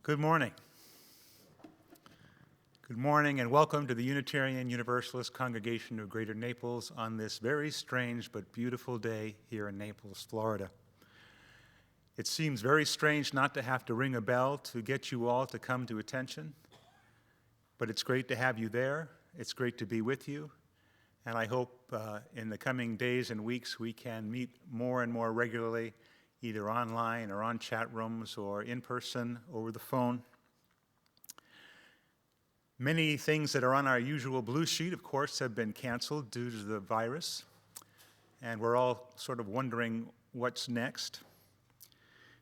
Good morning. Good morning and welcome to the Unitarian Universalist Congregation of Greater Naples on this very strange but beautiful day here in Naples, Florida. It seems very strange not to have to ring a bell to get you all to come to attention, but it's great to have you there. It's great to be with you, and I hope in the coming days and weeks we can meet more and more regularly, either online or on chat rooms or in person over the phone. Many things that are on our usual blue sheet, of course, have been canceled due to the virus, and we're all sort of wondering what's next.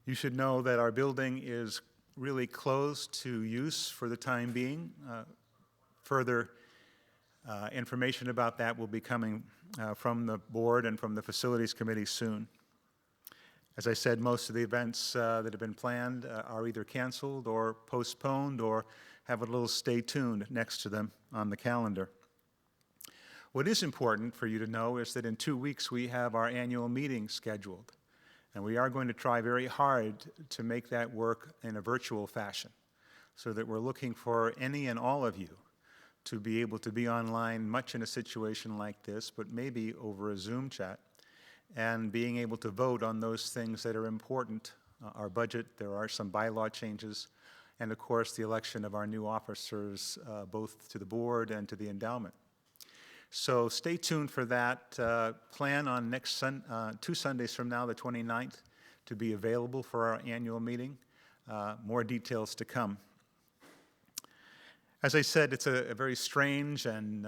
You should know that our building is really closed to use for the time being. Further information about that will be coming from the board and from the facilities committee soon. As I said, most of the events that have been planned are either canceled or postponed or have a little stay tuned next to them on the calendar. What is important for you to know is that in 2 weeks we have our annual meeting scheduled, and we are going to try very hard to make that work in a virtual fashion, so that we're looking for any and all of you to be able to be online much in a situation like this, but maybe over a Zoom chat, and being able to vote on those things that are important. Our budget, there are some bylaw changes, and of course the election of our new officers, both to the board and to the endowment. So stay tuned for that. Plan on next 2 Sundays from now, the 29th, to be available for our annual meeting. More details to come. As I said, it's a very strange and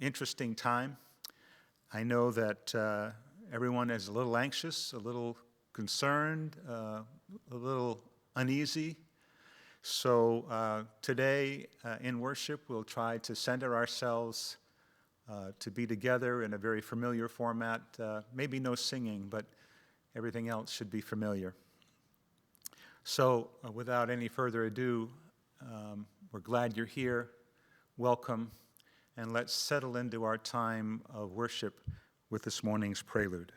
interesting time. I know that everyone is a little anxious, a little concerned, a little uneasy. So today in worship, we'll try to center ourselves to be together in a very familiar format. Maybe no singing, but everything else should be familiar. So without any further ado, we're glad you're here. Welcome, and let's settle into our time of worship with this morning's prelude.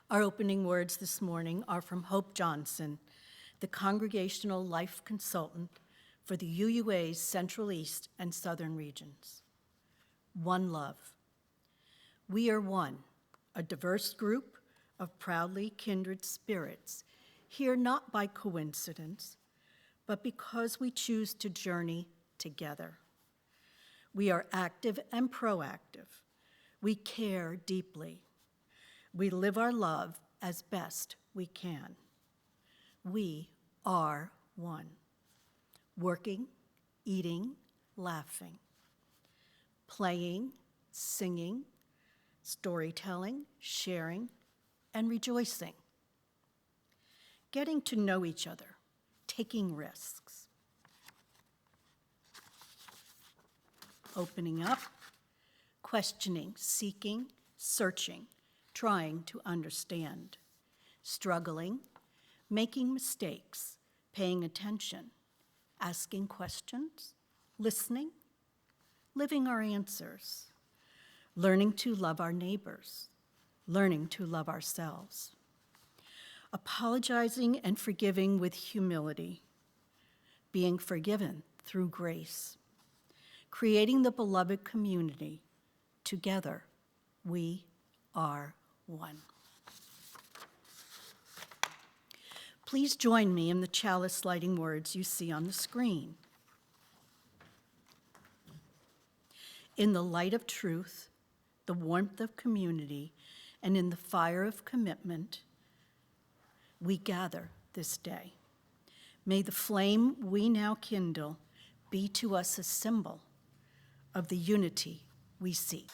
Our opening words this morning are from Hope Johnson, the Congregational Life Consultant for the UUA's Central East and Southern regions. One love. We are one, a diverse group of proudly kindred spirits, here not by coincidence, but because we choose to journey together. We are active and proactive. We care deeply. We live our love as best we can. We are one, working, eating, laughing, playing, singing, storytelling, sharing, and rejoicing. Getting to know each other, taking risks. Opening up, questioning, seeking, searching, trying to understand. Struggling, making mistakes, paying attention, asking questions, listening, living our answers, learning to love our neighbors, learning to love ourselves, apologizing and forgiving with humility, being forgiven through grace, creating the beloved community. Together, we are one. Please join me in the chalice lighting words you see on the screen. In the light of truth, the warmth of community, and in the fire of commitment, we gather this day. May the flame we now kindle be to us a symbol of the unity we seek.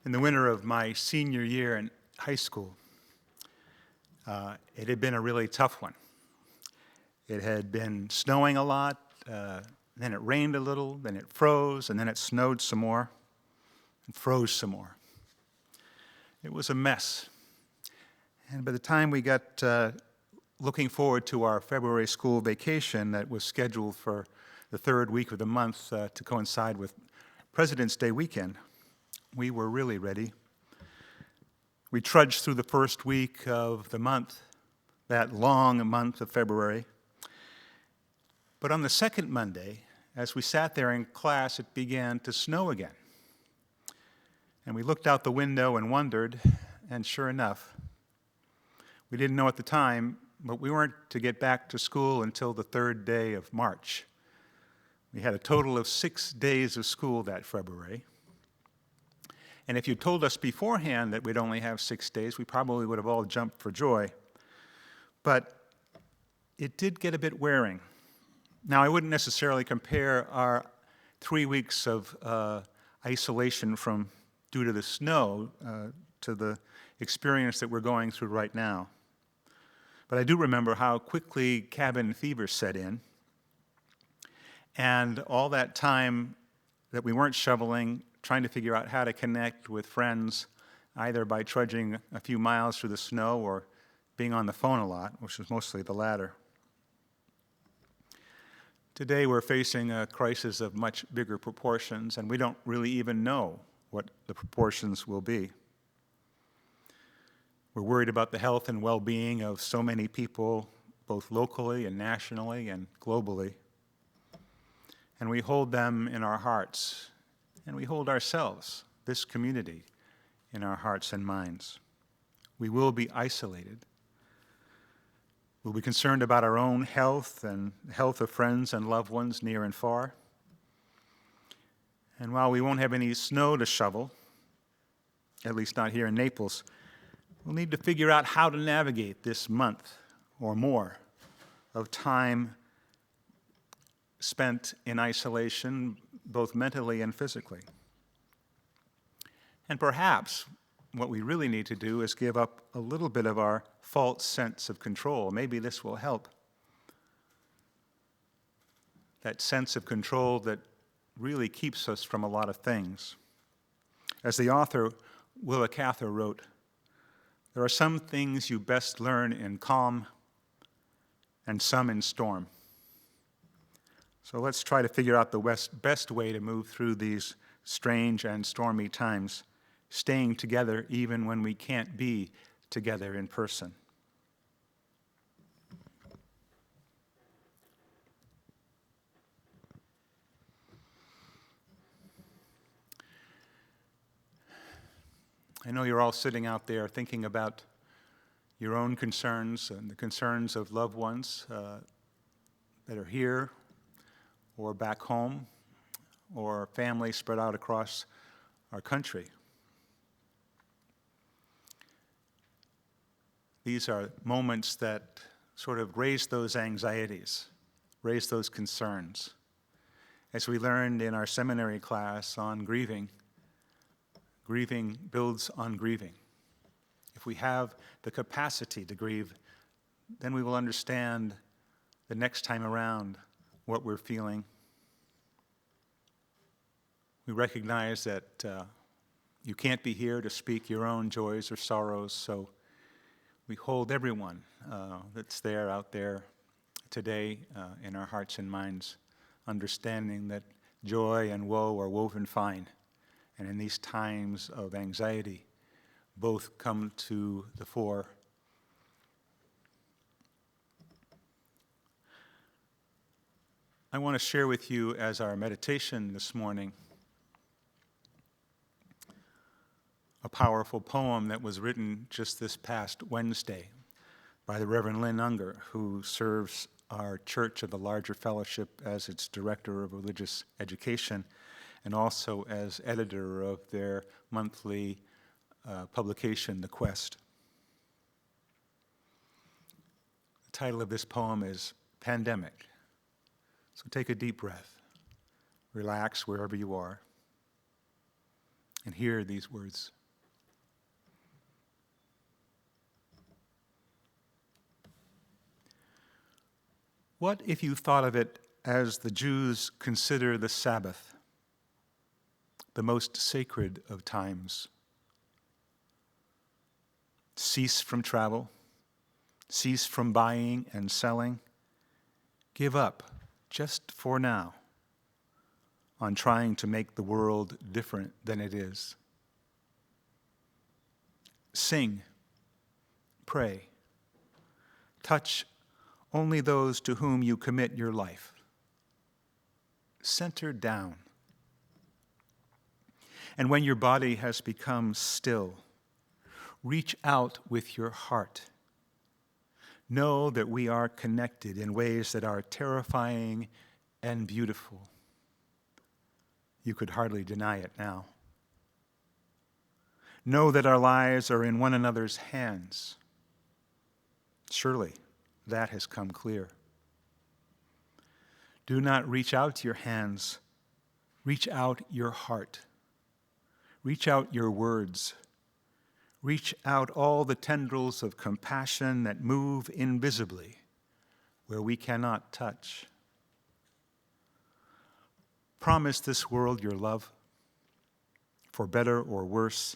In the winter of my senior year in high school, it had been a really tough one. It had been snowing a lot, then it rained a little, then it froze, and then it snowed some more, and froze some more. It was a mess. And by the time we got looking forward to our February school vacation that was scheduled for the third week of the month to coincide with President's Day weekend, we were really ready. We trudged through the first week of the month, that long month of February. But on the second Monday, as we sat there in class, it began to snow again. And we looked out the window and wondered, and sure enough, we didn't know at the time, but we weren't to get back to school until the third day of March. We had a total of 6 days of school that February. And if you told us beforehand that we'd only have 6 days, we probably would have all jumped for joy. But it did get a bit wearing. Now, I wouldn't necessarily compare our 3 weeks of isolation due to the snow to the experience that we're going through right now. But I do remember how quickly cabin fever set in. And all that time that we weren't shoveling, trying to figure out how to connect with friends, either by trudging a few miles through the snow or being on the phone a lot, which was mostly the latter. Today we're facing a crisis of much bigger proportions, and we don't really even know what the proportions will be. We're worried about the health and well-being of so many people, both locally and nationally and globally. And we hold them in our hearts. And we hold ourselves, this community, in our hearts and minds. We will be isolated. We'll be concerned about our own health and the health of friends and loved ones near and far. And while we won't have any snow to shovel, at least not here in Naples, we'll need to figure out how to navigate this month or more of time spent in isolation, both mentally and physically. And perhaps what we really need to do is give up a little bit of our false sense of control. Maybe this will help. That sense of control that really keeps us from a lot of things. As the author Willa Cather wrote, there are some things you best learn in calm and some in storm. So let's try to figure out the best way to move through these strange and stormy times, staying together even when we can't be together in person. I know you're all sitting out there thinking about your own concerns and the concerns of loved ones that are here or back home, or families spread out across our country. These are moments that sort of raise those anxieties, raise those concerns. As we learned in our seminary class on grieving, grieving builds on grieving. If we have the capacity to grieve, then we will understand the next time around what we're feeling. We recognize that you can't be here to speak your own joys or sorrows, so we hold everyone that's there, out there today in our hearts and minds, understanding that joy and woe are woven fine. And in these times of anxiety, both come to the fore. I want to share with you as our meditation this morning a powerful poem that was written just this past Wednesday by the Reverend Lynn Unger, who serves our Church of the Larger Fellowship as its Director of Religious Education and also as editor of their monthly publication, The Quest. The title of this poem is Pandemic. So take a deep breath, relax wherever you are, and hear these words. What if you thought of it as the Jews consider the Sabbath, the most sacred of times? Cease from travel, cease from buying and selling, give up, just for now, on trying to make the world different than it is. Sing, pray, touch only those to whom you commit your life. Center down. And when your body has become still, reach out with your heart. Know that we are connected in ways that are terrifying and beautiful. You could hardly deny it now. Know that our lives are in one another's hands. Surely, that has come clear. Do not reach out your hands. Reach out your heart. Reach out your words. Reach out all the tendrils of compassion that move invisibly where we cannot touch. Promise this world your love, for better or worse,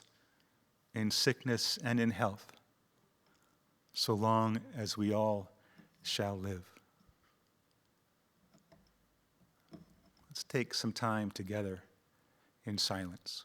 in sickness and in health, so long as we all shall live. Let's take some time together in silence.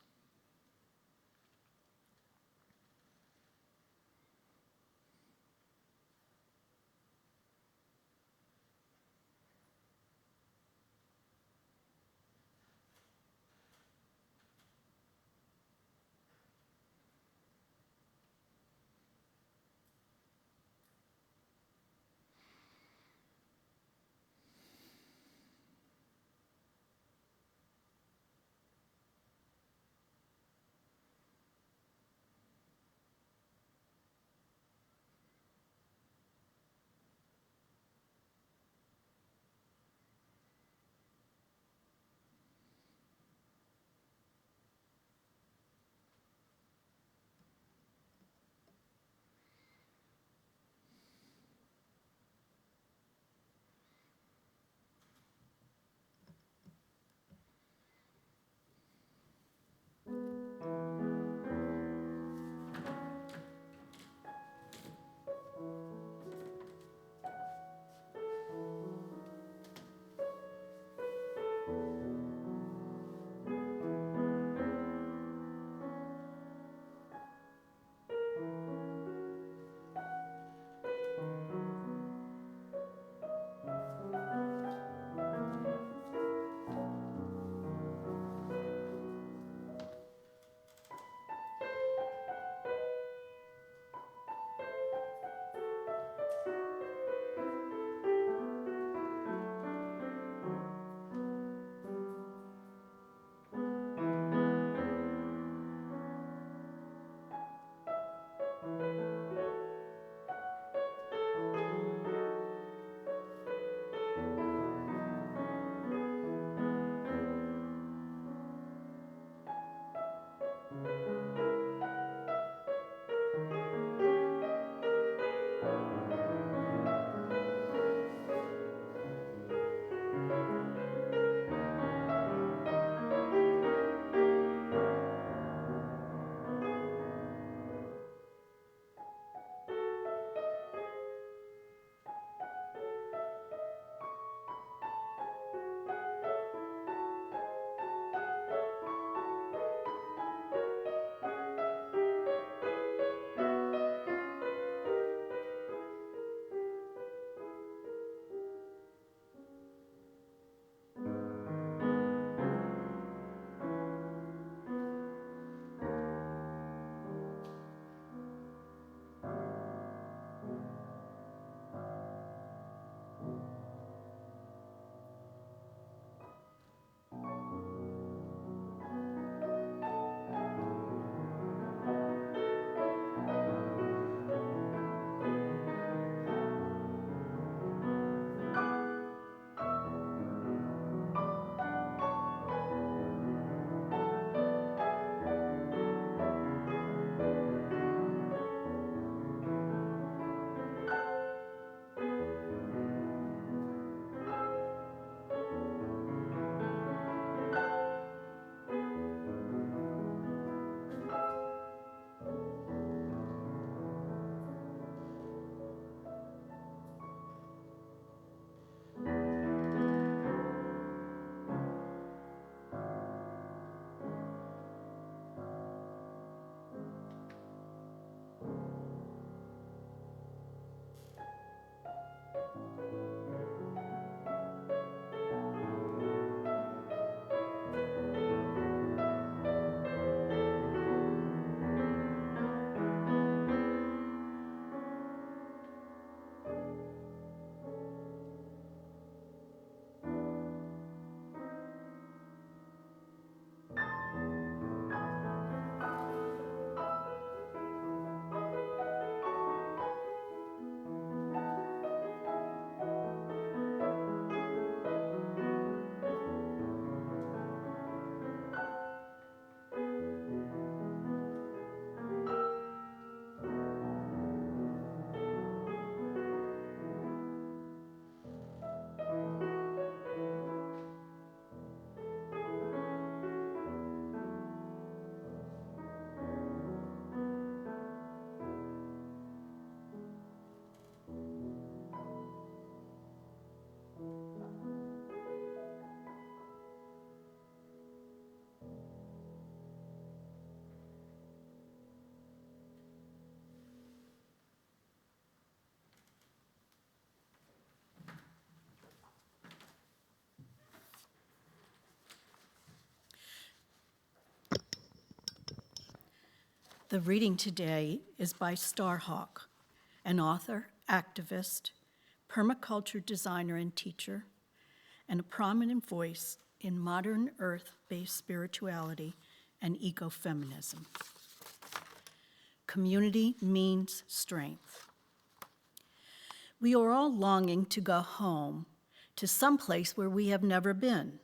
The reading today is by Starhawk, an author, activist, permaculture designer and teacher, and a prominent voice in modern earth-based spirituality and ecofeminism. Community means strength. We are all longing to go home to some place where we have never been,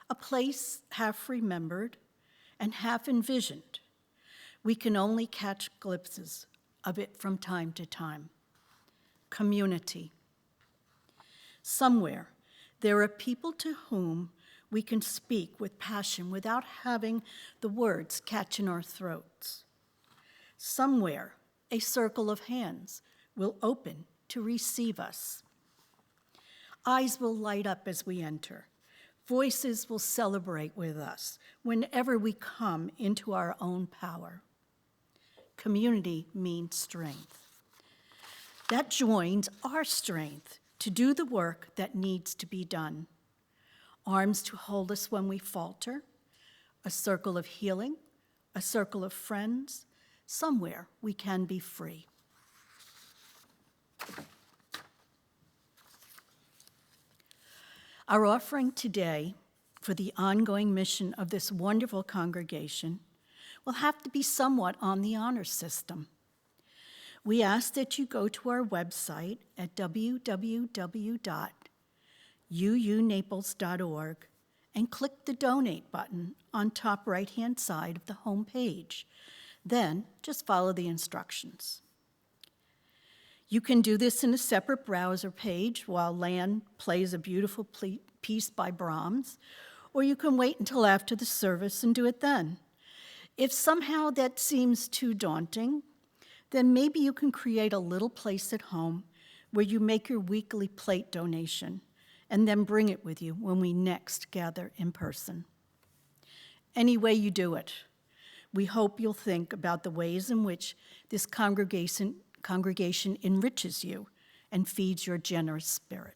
a place half remembered and half envisioned. We can only catch glimpses of it from time to time. Community. Somewhere, there are people to whom we can speak with passion without having the words catch in our throats. Somewhere, a circle of hands will open to receive us. Eyes will light up as we enter. Voices will celebrate with us whenever we come into our own power. Community means strength. That joins our strength to do the work that needs to be done. Arms to hold us when we falter, a circle of healing, a circle of friends, somewhere we can be free. Our offering today for the ongoing mission of this wonderful congregation will have to be somewhat on the honor system. We ask that you go to our website at www.uunaples.org and click the donate button on top right-hand side of the home page. Then just follow the instructions. You can do this in a separate browser page while Lan plays a beautiful piece by Brahms, or you can wait until after the service and do it then. If somehow that seems too daunting, then maybe you can create a little place at home where you make your weekly plate donation and then bring it with you when we next gather in person. Any way you do it, we hope you'll think about the ways in which this congregation enriches you and feeds your generous spirit.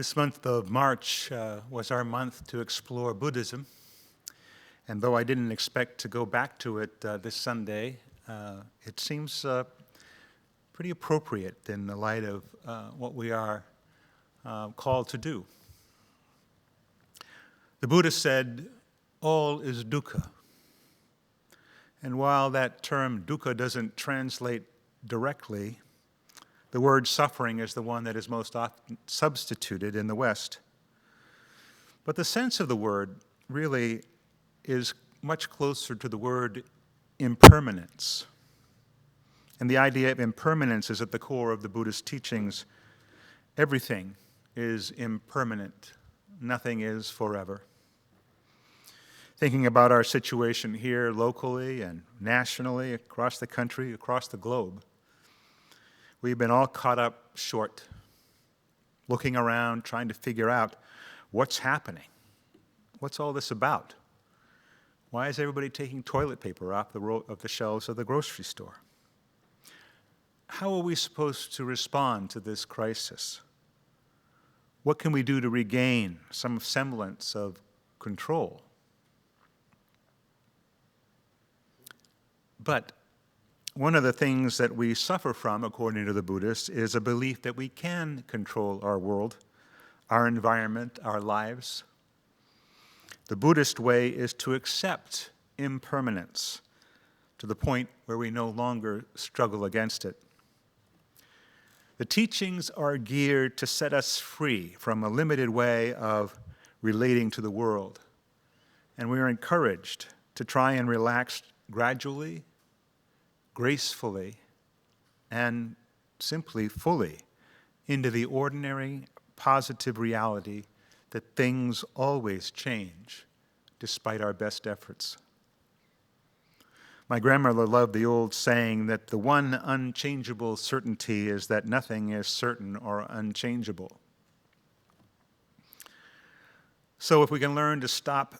This month of March was our month to explore Buddhism. And though I didn't expect to go back to it this Sunday, it seems pretty appropriate in the light of what we are called to do. The Buddha said, all is dukkha. And while that term dukkha doesn't translate directly, the word suffering is the one that is most often substituted in the West. But the sense of the word really is much closer to the word impermanence. And the idea of impermanence is at the core of the Buddhist teachings. Everything is impermanent. Nothing is forever. Thinking about our situation here locally and nationally, across the country, across the globe, we've been all caught up short, looking around, trying to figure out what's happening. What's all this about? Why is everybody taking toilet paper off the shelves of the grocery store? How are we supposed to respond to this crisis? What can we do to regain some semblance of control? But one of the things that we suffer from, according to the Buddhists, is a belief that we can control our world, our environment, our lives. The Buddhist way is to accept impermanence to the point where we no longer struggle against it. The teachings are geared to set us free from a limited way of relating to the world, and we are encouraged to try and relax gradually, gracefully, and simply fully into the ordinary, positive reality that things always change despite our best efforts. My grandmother loved the old saying that the one unchangeable certainty is that nothing is certain or unchangeable. So if we can learn to stop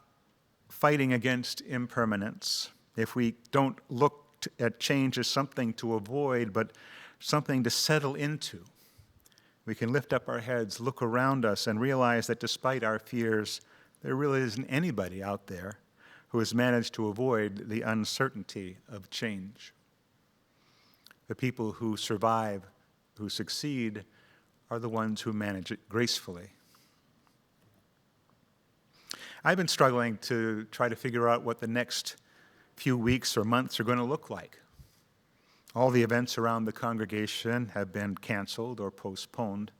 fighting against impermanence, if we don't look at change as something to avoid, but something to settle into, we can lift up our heads, look around us, and realize that despite our fears, there really isn't anybody out there who has managed to avoid the uncertainty of change. The people who survive, who succeed, are the ones who manage it gracefully. I've been struggling to try to figure out what the next few weeks or months are going to look like. All the events around the congregation have been canceled or postponed.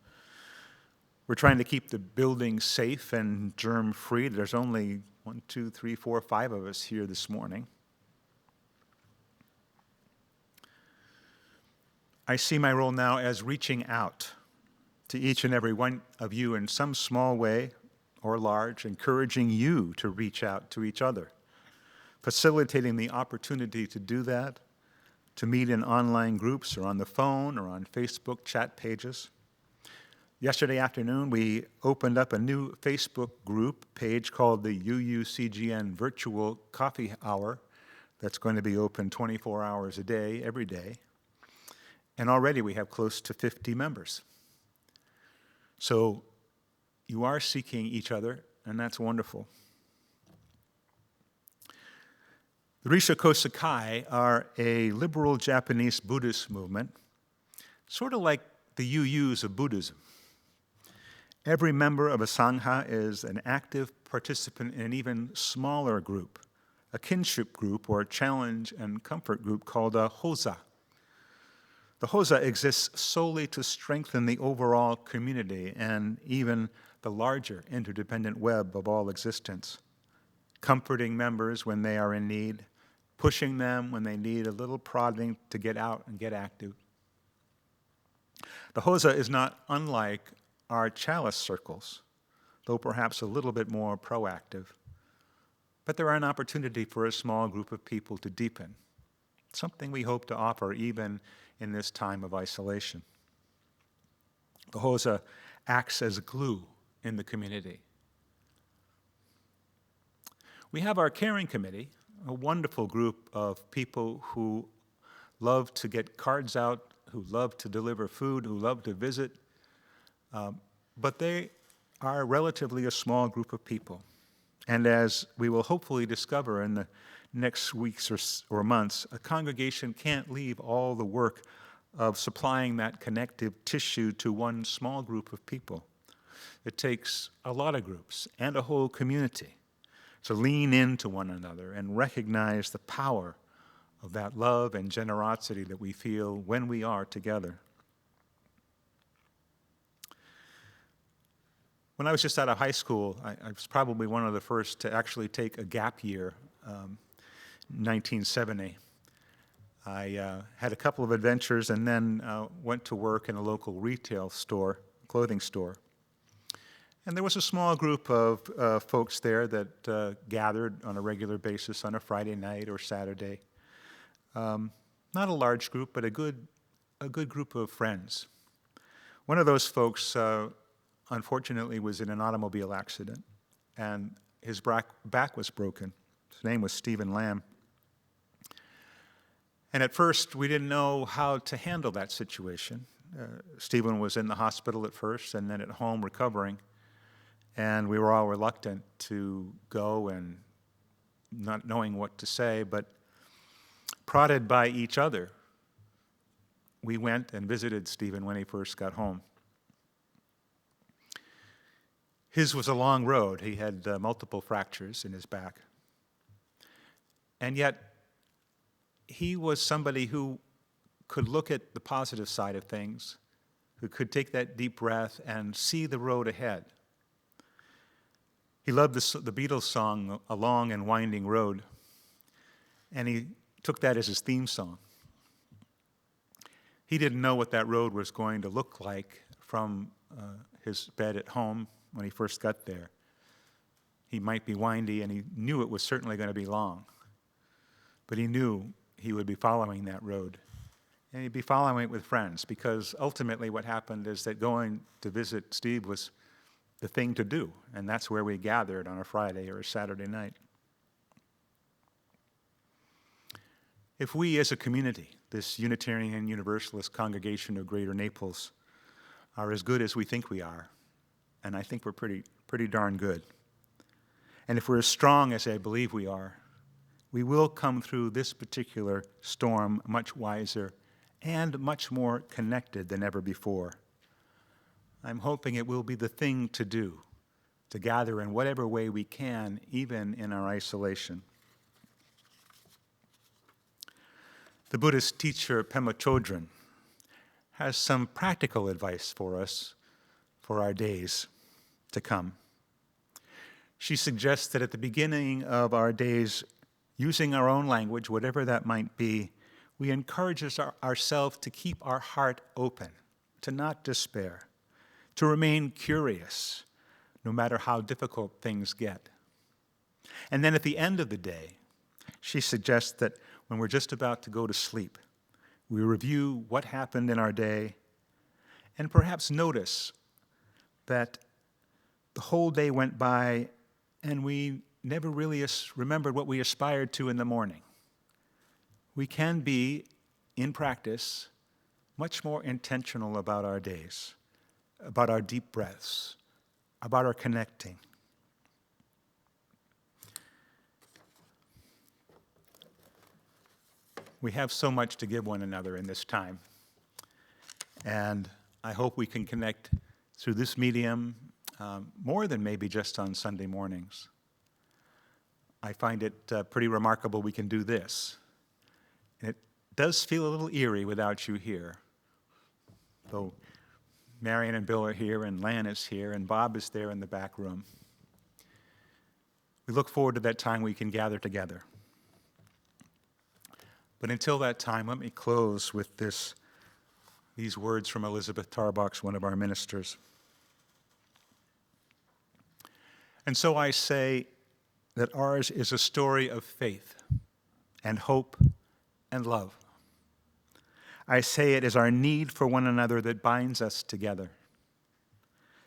We're trying to keep the building safe and germ-free. There's only 1, 2, 3, 4, 5 of us here this morning. I see my role now as reaching out to each and every one of you in some small way or large, encouraging you to reach out to each other, facilitating the opportunity to do that, to meet in online groups or on the phone or on Facebook chat pages. Yesterday afternoon, we opened up a new Facebook group page called the UUCGN Virtual Coffee Hour that's going to be open 24 hours a day, every day. And already we have close to 50 members. So you are seeking each other, and that's wonderful. The Risha Kosakai are a liberal Japanese Buddhist movement, sort of like the UUs of Buddhism. Every member of a Sangha is an active participant in an even smaller group, a kinship group or challenge and comfort group called a Hosa. The Hosa exists solely to strengthen the overall community and even the larger interdependent web of all existence, comforting members when they are in need, pushing them when they need a little prodding to get out and get active. The Hosa is not unlike our Chalice circles, though perhaps a little bit more proactive. But they're an opportunity for a small group of people to deepen, something we hope to offer even in this time of isolation. The Hosa acts as glue in the community. We have our caring committee, a wonderful group of people who love to get cards out, who love to deliver food, who love to visit, but they are relatively a small group of people. And as we will hopefully discover in the next weeks or months, a congregation can't leave all the work of supplying that connective tissue to one small group of people. It takes a lot of groups and a whole community to lean into one another and recognize the power of that love and generosity that we feel when we are together. When I was just out of high school, I was probably one of the first to actually take a gap year, 1970. I had a couple of adventures and then went to work in a local retail store, clothing store. And there was a small group of folks there that gathered on a regular basis on a Friday night or Saturday. Not a large group, but a good group of friends. One of those folks, unfortunately, was in an automobile accident, and his back was broken. His name was Stephen Lamb. And at first, we didn't know how to handle that situation. Stephen was in the hospital at first and then at home recovering, and we were all reluctant to go and not knowing what to say, but prodded by each other, we went and visited Stephen when he first got home. His was a long road. He had multiple fractures in his back. And yet, he was somebody who could look at the positive side of things, who could take that deep breath and see the road ahead. He loved the Beatles song, A Long and Winding Road, and he took that as his theme song. He didn't know what that road was going to look like from his bed at home when he first got there. He might be windy, and he knew it was certainly going to be long. But he knew he would be following that road. And he'd be following it with friends, because ultimately what happened is that going to visit Steve was the thing to do, and that's where we gathered on a Friday or a Saturday night. If we as a community, this Unitarian Universalist congregation of Greater Naples, are as good as we think we are, and I think we're pretty darn good, and if we're as strong as I believe we are, we will come through this particular storm much wiser and much more connected than ever before. I'm hoping it will be the thing to do, to gather in whatever way we can, even in our isolation. The Buddhist teacher Pema Chodron has some practical advice for us for our days to come. She suggests that at the beginning of our days, using our own language, whatever that might be, we encourage ourselves to keep our heart open, to not despair, to remain curious, no matter how difficult things get. And then at the end of the day, she suggests that when we're just about to go to sleep, we review what happened in our day and perhaps notice that the whole day went by and we never really remembered what we aspired to in the morning. We can be, in practice, much more intentional about our days, about our deep breaths, about our connecting. We have so much to give one another in this time, and I hope we can connect through this medium more than maybe just on Sunday mornings. I find it pretty remarkable we can do this. And it does feel a little eerie without you here, though Marion and Bill are here, and Lan is here, and Bob is there in the back room. We look forward to that time we can gather together. But until that time, let me close with these words from Elizabeth Tarbox, one of our ministers. And so I say that ours is a story of faith and hope and love. I say it is our need for one another that binds us together,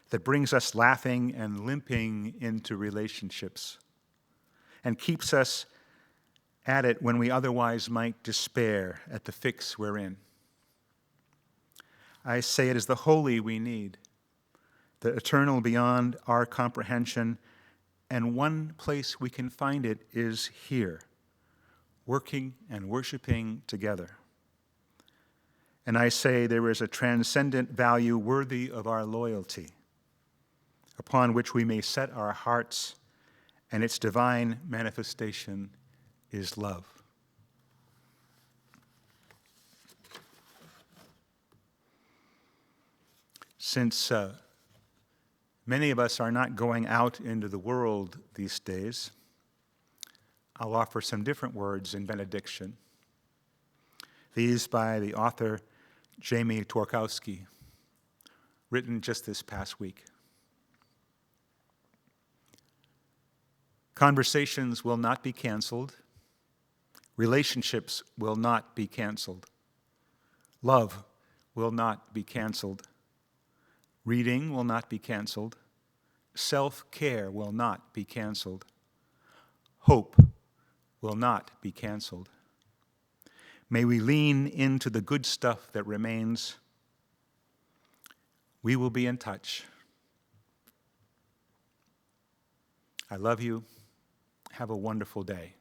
that brings us laughing and limping into relationships, and keeps us at it when we otherwise might despair at the fix we're in. I say it is the holy we need, the eternal beyond our comprehension, and one place we can find it is here, working and worshiping together. And I say there is a transcendent value worthy of our loyalty, upon which we may set our hearts, and its divine manifestation is love. Since many of us are not going out into the world these days, I'll offer some different words in benediction. These by the author Jamie Twarkowski, written just this past week. Conversations will not be canceled. Relationships will not be canceled. Love will not be canceled. Reading will not be canceled. Self-care will not be canceled. Hope will not be canceled. May we lean into the good stuff that remains. We will be in touch. I love you. Have a wonderful day.